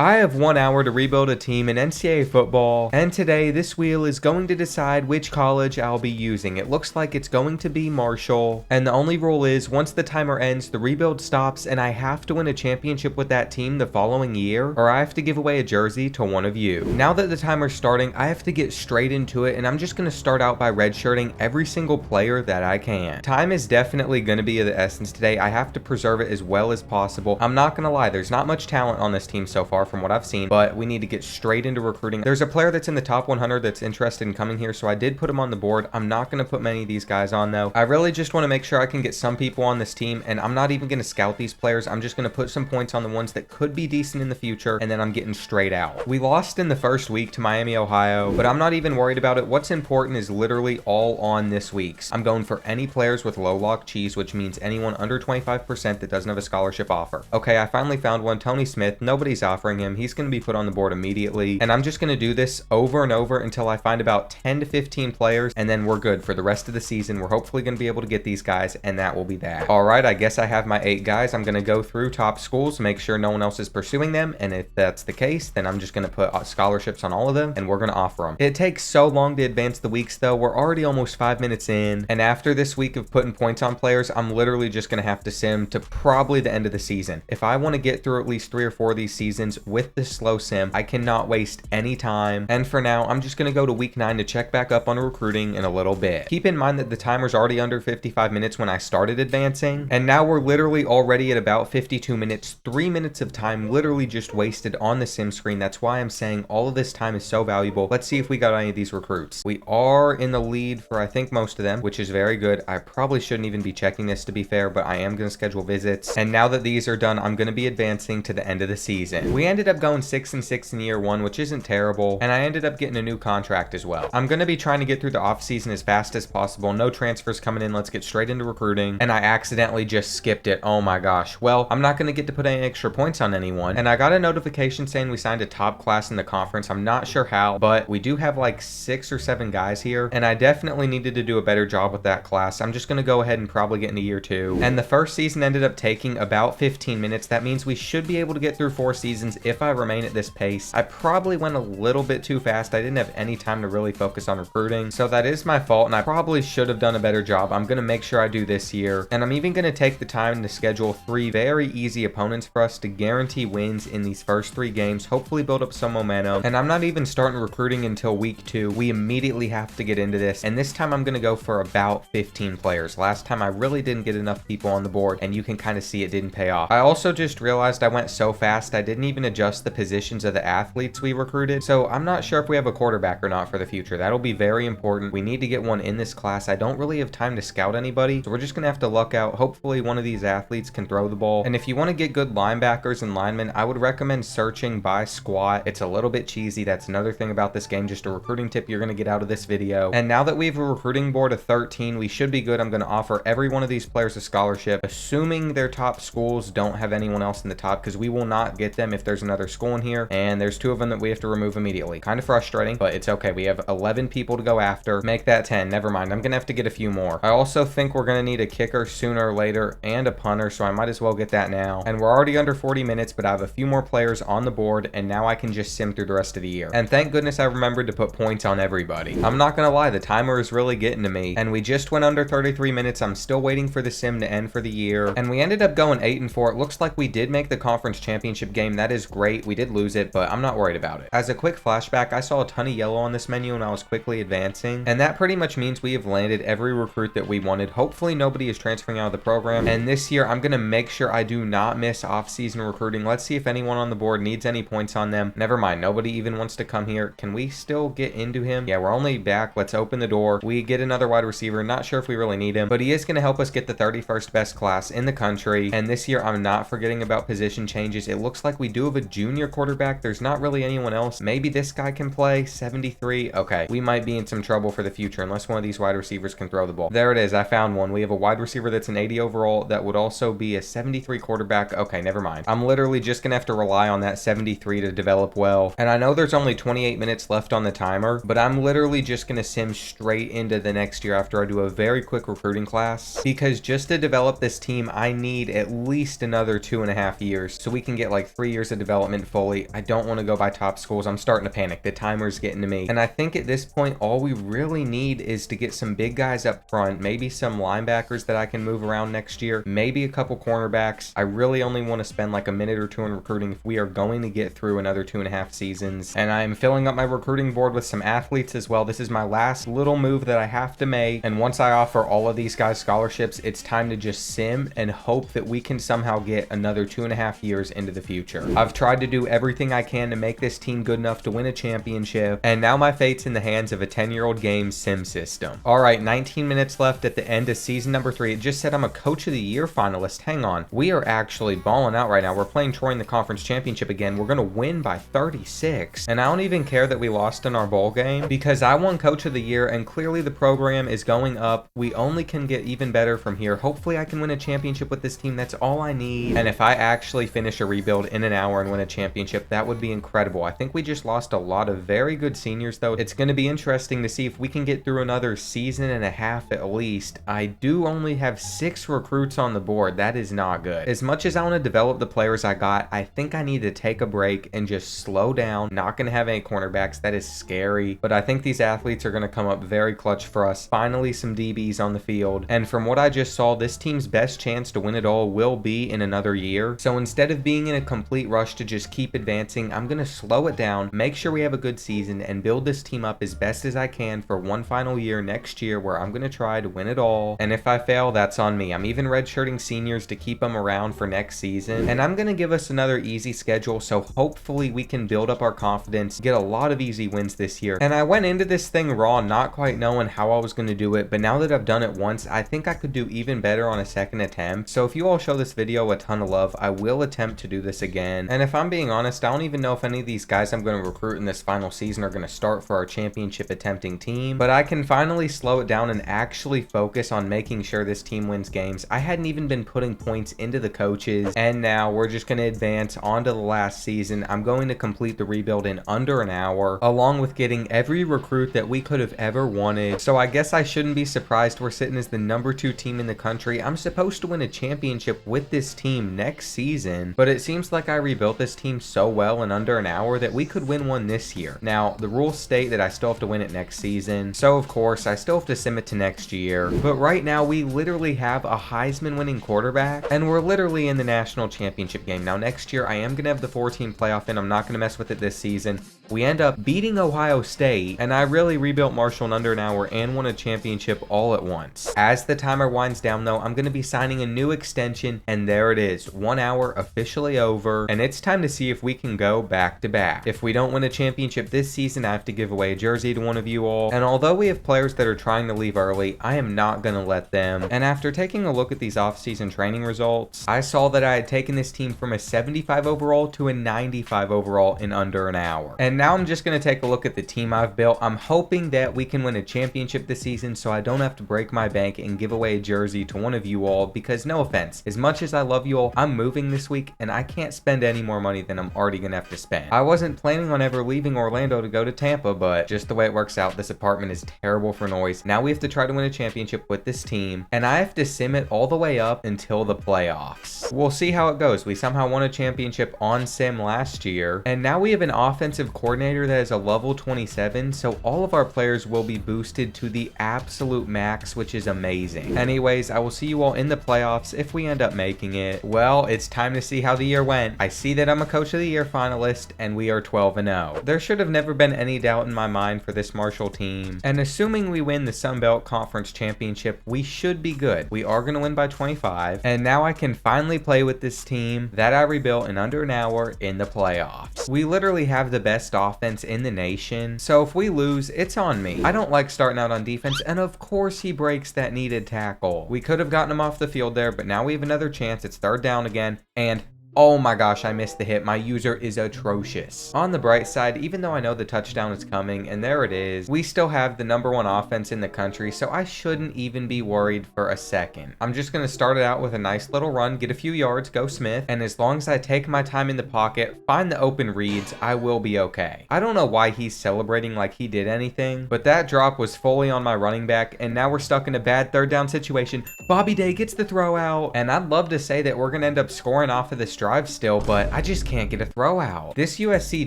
I have 1 hour to rebuild a team in NCAA football, and today this wheel is going to decide which college I'll be using. It looks like it's going to be Marshall, and the only rule is once the timer ends, the rebuild stops, and I have to win a championship with that team the following year, or I have to give away a jersey to one of you. Now that the timer's starting, I have to get straight into it, and I'm just going to start out by redshirting every single player that I can. Time is definitely going to be of the essence today. I have to preserve it as well as possible. I'm not going to lie, there's not much talent on this team so far from what I've seen, but we need to get straight into recruiting. There's a player that's in the top 100 that's interested in coming here, so I did put him on the board. I'm not going to put many of these guys on though. I really just want to make sure I can get some people on this team, and I'm not even going to scout these players. I'm just going to put some points on the ones that could be decent in the future, and then I'm getting straight out. We lost in the first week to Miami, Ohio, but I'm not even worried about it. What's important is literally all on this week's. I'm going for any players with low lock cheese, which means anyone under 25% that doesn't have a scholarship offer. Okay, I finally found one. Tony Smith. Nobody's offering him. He's going to be put on the board immediately, and I'm just going to do this over and over until I find about 10 to 15 players, and then we're good for the rest of the season. We're hopefully going to be able to get these guys, and that will be that. All right, I guess I have my 8 guys. I'm going to go through top schools, make sure no one else is pursuing them, and if that's the case, then I'm just going to put scholarships on all of them, and we're going to offer them. It takes so long to advance the weeks though. We're already almost 5 minutes in, and after this week of putting points on players, I'm literally just going to have to sim to probably the end of the season. If I want to get through at least 3 or 4 of these seasons with this slow sim, I cannot waste any time. And for now, I'm just going to go to week 9 to check back up on recruiting in a little bit. Keep in mind that the timer's already under 55 minutes when I started advancing, and now we're literally already at about 52 minutes. 3 minutes of time literally just wasted on the sim screen. That's why I'm saying all of this time is so valuable. Let's see if we got any of these recruits. We are in the lead for I think most of them, which is very good. I probably shouldn't even be checking this to be fair, but I am going to schedule visits. And now that these are done, I'm going to be advancing to the end of the season. We ended up going 6-6 in year 1, which isn't terrible, and I ended up getting a new contract as well. I'm going to be trying to get through the off season as fast as possible. No transfers coming in. Let's get straight into recruiting. And I accidentally just skipped it. Oh my gosh. Well, I'm not going to get to put any extra points on anyone. And I got a notification saying we signed a top class in the conference. I'm not sure how, but we do have like 6 or 7 guys here, and I definitely needed to do a better job with that class. I'm just going to go ahead and probably get into year 2. And the first season ended up taking about 15 minutes. That means we should be able to get through 4 seasons if I remain at this pace. I probably went a little bit too fast. I didn't have any time to really focus on recruiting, so that is my fault, and I probably should have done a better job. I'm going to make sure I do this year, and I'm even going to take the time to schedule 3 very easy opponents for us to guarantee wins in these first 3 games, hopefully build up some momentum. And I'm not even starting recruiting until week 2. We immediately have to get into this, and this time I'm going to go for about 15 players. Last time I really didn't get enough people on the board, and you can kind of see it didn't pay off. I also just realized I went so fast I didn't even adjust the positions of the athletes we recruited, so I'm not sure if we have a quarterback or not for the future. That'll be very important. We need to get one in this class. I don't really have time to scout anybody, so we're just gonna have to luck out. Hopefully one of these athletes can throw the ball. And if you want to get good linebackers and linemen, I would recommend searching by squat. It's a little bit cheesy. That's another thing about this game, just a recruiting tip you're gonna get out of this video. And now that we have a recruiting board of 13, we should be good. I'm gonna offer every one of these players a scholarship, assuming their top schools don't have anyone else in the top, because we will not get them if there's another school in here, and there's 2 of them that we have to remove immediately. Kind of frustrating, but it's okay. We have 11 people to go after. Make that 10. Never mind. I'm gonna have to get a few more. I also think we're gonna need a kicker sooner or later and a punter, so I might as well get that now. And we're already under 40 minutes, but I have a few more players on the board, and now I can just sim through the rest of the year. And thank goodness I remembered to put points on everybody. I'm not gonna lie, the timer is really getting to me, and we just went under 33 minutes. I'm still waiting for the sim to end for the year, and we ended up going 8-4. It looks like we did make the conference championship game. That is great. We did lose it, but I'm not worried about it. As a quick flashback, I saw a ton of yellow on this menu and I was quickly advancing, and that pretty much means we have landed every recruit that we wanted. Hopefully nobody is transferring out of the program, and this year I'm gonna make sure I do not miss off-season recruiting. Let's see if anyone on the board needs any points on them. Never mind, nobody even wants to come here. Can we still get into him? Yeah, we're only back. Let's open the door. We get another wide receiver. Not sure if we really need him, but he is gonna help us get the 31st best class in the country. And this year I'm not forgetting about position changes. It looks like we do have a junior quarterback. There's not really anyone else. Maybe this guy can play. 73. Okay, we might be in some trouble for the future unless one of these wide receivers can throw the ball. There it is. I found one. We have a wide receiver that's an 80 overall that would also be a 73 quarterback. Okay, never mind. I'm literally just gonna have to rely on that 73 to develop well. And I know there's only 28 minutes left on the timer, but I'm literally just gonna sim straight into the next year after I do a very quick recruiting class, because just to develop this team I need at least another 2.5 years, so we can get like 3 years of development development fully. I don't want to go by top schools. I'm starting to panic. The timer's getting to me. And I think at this point, all we really need is to get some big guys up front, maybe some linebackers that I can move around next year, maybe a couple cornerbacks. I really only want to spend like a minute or two in recruiting if we are going to get through another 2.5 seasons. And I'm filling up my recruiting board with some athletes as well. This is my last little move that I have to make. And once I offer all of these guys scholarships, it's time to just sim and hope that we can somehow get another 2.5 years into the future. I've tried to do everything I can to make this team good enough to win a championship, and now my fate's in the hands of a 10-year-old game sim system. All right, 19 minutes left at the end of season number 3. It just said I'm a Coach of the Year finalist. Hang on. We are actually balling out right now. We're playing Troy in the conference championship again. We're going to win by 36. And I don't even care that we lost in our bowl game because I won Coach of the Year, and clearly the program is going up. We only can get even better from here. Hopefully I can win a championship with this team. That's all I need. And if I actually finish a rebuild in an hour and win a championship, that would be incredible. I think we just lost a lot of very good seniors though. It's going to be interesting to see if we can get through another season and a half at least. I do only have 6 recruits on the board. That is not good. As much as I want to develop the players I got, I think I need to take a break and just slow down. Not going to have any cornerbacks. That is scary. But I think these athletes are going to come up very clutch for us. Finally, some DBs on the field. And from what I just saw, this team's best chance to win it all will be in another year. So instead of being in a complete rush to just keep advancing, I'm going to slow it down, make sure we have a good season, and build this team up as best as I can for one final year next year where I'm going to try to win it all. And if I fail, that's on me. I'm even redshirting seniors to keep them around for next season. And I'm going to give us another easy schedule, so hopefully we can build up our confidence, get a lot of easy wins this year. And I went into this thing raw, not quite knowing how I was going to do it, but now that I've done it once, I think I could do even better on a second attempt. So if you all show this video a ton of love, I will attempt to do this again. And if I'm being honest, I don't even know if any of these guys I'm going to recruit in this final season are going to start for our championship attempting team, but I can finally slow it down and actually focus on making sure this team wins games. I hadn't even been putting points into the coaches, and now we're just going to advance on to the last season. I'm going to complete the rebuild in under an hour, along with getting every recruit that we could have ever wanted. So I guess I shouldn't be surprised we're sitting as the number 2 team in the country. I'm supposed to win a championship with this team next season, but it seems like I rebuilt this team so well in under an hour that we could win one this year. Now, the rules state that I still have to win it next season, so of course I still have to sim it to next year. But right now we literally have a Heisman winning quarterback, and we're literally in the national championship game. Now next year I am going to have the 4-team playoff, and I'm not going to mess with it this season. We end up beating Ohio State, and I really rebuilt Marshall in under an hour and won a championship all at once. As the timer winds down though, I'm going to be signing a new extension, and there it is, 1 hour officially over, and it's time to see if we can go back to back. If we don't win a championship this season, I have to give away a jersey to one of you all, and although we have players that are trying to leave early, I am not going to let them. And after taking a look at these off-season training results, I saw that I had taken this team from a 75 overall to a 95 overall in under an hour. And now I'm just going to take a look at the team I've built. I'm hoping that we can win a championship this season so I don't have to break my bank and give away a jersey to one of you all, because no offense, as much as I love you all, I'm moving this week and I can't spend any more money than I'm already going to have to spend. I wasn't planning on ever leaving Orlando to go to Tampa, but just the way it works out, this apartment is terrible for noise. Now we have to try to win a championship with this team, and I have to sim it all the way up until the playoffs. We'll see how it goes. We somehow won a championship on sim last year, and now we have an offensive coordinator that is a level 27, so all of our players will be boosted to the absolute max, which is amazing. Anyways, I will see you all in the playoffs if we end up making it. Well, it's time to see how the year went. I see that I'm a Coach of the Year finalist, and we are 12-0. There should have never been any doubt in my mind for this Marshall team, and assuming we win the Sun Belt Conference Championship, we should be good. We are going to win by 25, and now I can finally play with this team that I rebuilt in under an hour in the playoffs. We literally have the best offense in the nation, so if we lose, it's on me. I don't like starting out on defense, and of course he breaks that needed tackle. We could have gotten him off the field there, but now we have another chance. It's 3rd down again, and oh my gosh, I missed the hit. My user is atrocious. On the bright side, even though I know the touchdown is coming, and there it is, we still have the #1 offense in the country, so I shouldn't even be worried for a second. I'm just going to start it out with a nice little run, get a few yards, go Smith, and as long as I take my time in the pocket, find the open reads, I will be okay. I don't know why he's celebrating like he did anything, but that drop was fully on my running back, and now we're stuck in a bad 3rd down situation. Bobby Day gets the throw out, and I'd love to say that we're going to end up scoring off of this drive still, but I just can't get a throw out. This USC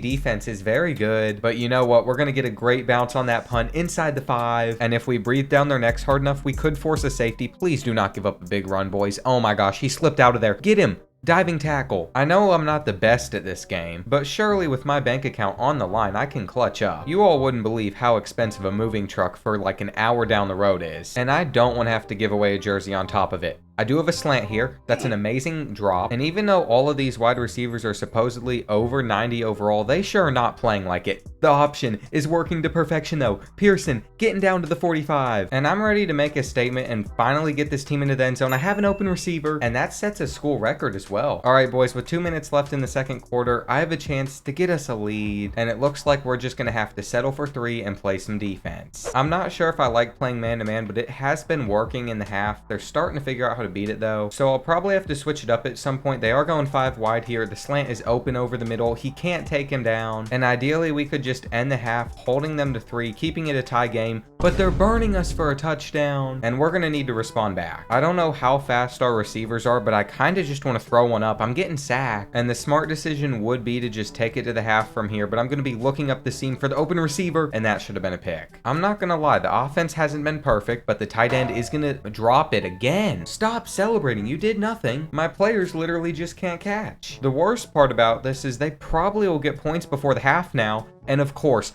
defense is very good, but you know what? We're going to get a great bounce on that punt inside the 5, and if we breathe down their necks hard enough, we could force a safety. Please do not give up a big run, boys. Oh my gosh, he slipped out of there. Get him! Diving tackle. I know I'm not the best at this game, but surely with my bank account on the line, I can clutch up. You all wouldn't believe how expensive a moving truck for like an hour down the road is, and I don't want to have to give away a jersey on top of it. I do have a slant here. That's an amazing drop. And even though all of these wide receivers are supposedly over 90 overall, they sure are not playing like it. The option is working to perfection though. Pearson getting down to the 45. And I'm ready to make a statement and finally get this team into the end zone. I have an open receiver, and that sets a school record as well. All right, boys, with 2 minutes left in the second quarter, I have a chance to get us a lead. And it looks like we're just going to have to settle for 3 and play some defense. I'm not sure if I like playing man-to-man, but it has been working in the half. They're starting to figure out how to beat it though, so I'll probably have to switch it up at some point. They are going 5 wide here. The slant is open over the middle. He can't take him down, and ideally we could just end the half holding them to 3, keeping it a tie game, but they're burning us for a touchdown, and we're gonna need to respond back. I don't know how fast our receivers are, but I kind of just want to throw one up. I'm getting sacked, and the smart decision would be to just take it to the half from here, but I'm gonna be looking up the seam for the open receiver, and that should have been a pick. I'm not gonna lie, the offense hasn't been perfect, but the tight end is gonna drop it again. Stop celebrating. You did nothing. My players literally just can't catch. The worst part about this is they probably will get points before the half now. And of course,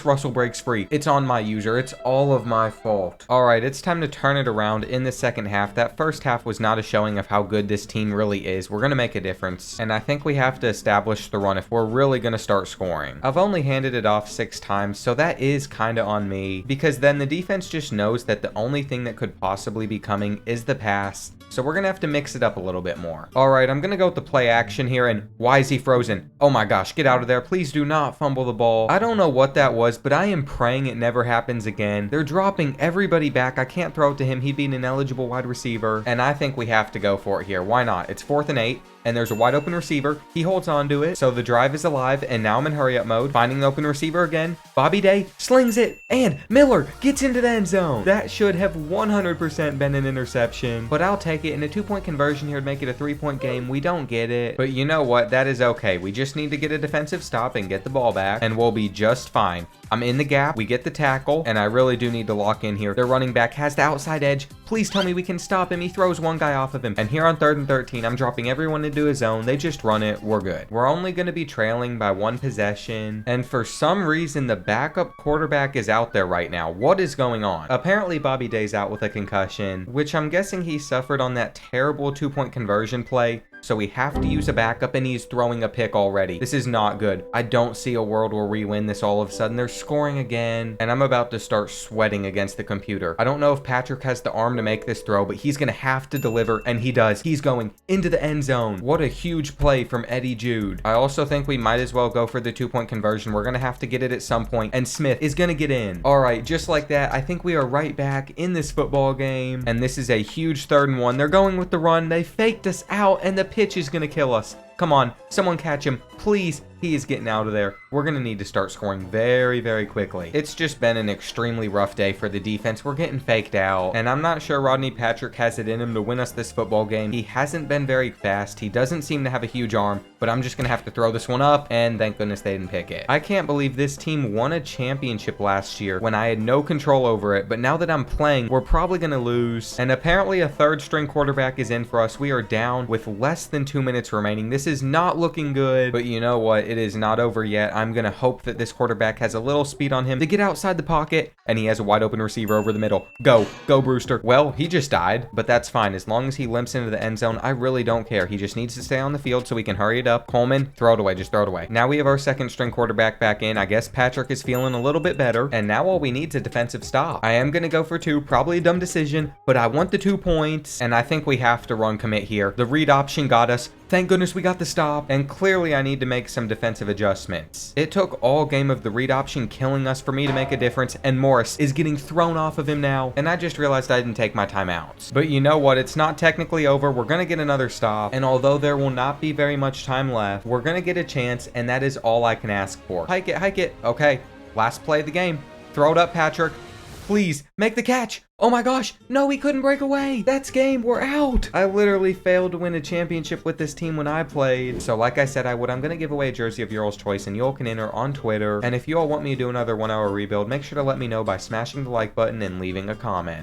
Russell breaks free. It's on my user. It's all of my fault. All right, it's time to turn it around in the second half. That first half was not a showing of how good this team really is. We're going to make a difference. And I think we have to establish the run if we're really going to start scoring. I've only handed it off 6 times, so that is kind of on me. Because then the defense just knows that the only thing that could possibly be coming is the pass. So we're going to have to mix it up a little bit more. All right, I'm going to go with the play action here. And why is he frozen? Oh my gosh, get out of there. Please do not fumble the ball. I don't know what that was, but I am praying it never happens again. They're dropping everybody back. I can't throw it to him. He'd be an ineligible wide receiver. And I think we have to go for it here. Why not? It's 4th and 8. And there's a wide open receiver. He holds on to it. So the drive is alive. And now I'm in hurry up mode. Finding the open receiver again. Bobby Day slings it. And Miller gets into the end zone. That should have 100% been an interception. But I'll take it. In a 2-point conversion here to make it a 3-point game. We don't get it. But you know what? That is okay. We just need to get a defensive stop and get the ball back. And we'll be just fine. I'm in the gap. We get the tackle. And I really do need to lock in here. Their running back has the outside edge. Please tell me we can stop him. He throws one guy off of him. And here on 3rd and 13, I'm dropping everyone into his zone. They just run it. We're good. We're only going to be trailing by 1 possession. And for some reason, the backup quarterback is out there right now. What is going on? Apparently, Bobby Day's out with a concussion, which I'm guessing he suffered on that terrible 2-point conversion play. So we have to use a backup, and he's throwing a pick already. This is not good. I don't see a world where we win this all of a sudden. They're scoring again, and I'm about to start sweating against the computer. I don't know if Patrick has the arm to make this throw, but he's going to have to deliver, and he does. He's going into the end zone. What a huge play from Eddie Jude. I also think we might as well go for the 2-point conversion. We're going to have to get it at some point, and Smith is going to get in. All right, just like that, I think we are right back in this football game, and this is a huge 3rd and 1. They're going with the run. They faked us out, and the pitch is going to kill us. Come on, someone catch him, please. He is getting out of there. We're going to need to start scoring very, very quickly. It's just been an extremely rough day for the defense. We're getting faked out, and I'm not sure Rodney Patrick has it in him to win us this football game. He hasn't been very fast. He doesn't seem to have a huge arm, but I'm just going to have to throw this one up, and thank goodness they didn't pick it. I can't believe this team won a championship last year when I had no control over it, but now that I'm playing, we're probably going to lose, and apparently a 3rd-string quarterback is in for us. We are down with less than 2 minutes remaining. This is not looking good, but you know what? It is not over yet. I'm going to hope that this quarterback has a little speed on him to get outside the pocket, and he has a wide open receiver over the middle. Go Brewster. Well, he just died, but that's fine. As long as he limps into the end zone, I really don't care. He just needs to stay on the field so we can hurry it up. Coleman, throw it away. Just throw it away. Now we have our 2nd-string quarterback back in. I guess Patrick is feeling a little bit better, and now all we need is a defensive stop. I am going to go for 2. Probably a dumb decision, but I want the 2 points, and I think we have to run commit here. The read option got us. Thank goodness we got the stop, and clearly I need to make some defensive adjustments. It took all game of the read option killing us for me to make a difference, and Morris is getting thrown off of him now, and I just realized I didn't take my timeouts. But you know what? It's not technically over. We're going to get another stop, and although there will not be very much time left, we're going to get a chance, and that is all I can ask for. Hike it, hike it. Okay, last play of the game. Throw it up, Patrick. Please, make the catch. Oh my gosh, no, he couldn't break away. That's game, we're out. I literally failed to win a championship with this team when I played. So like I said I would, I'm gonna give away a jersey of your all's choice, and you all can enter on Twitter. And if you all want me to do another 1 hour rebuild, make sure to let me know by smashing the like button and leaving a comment.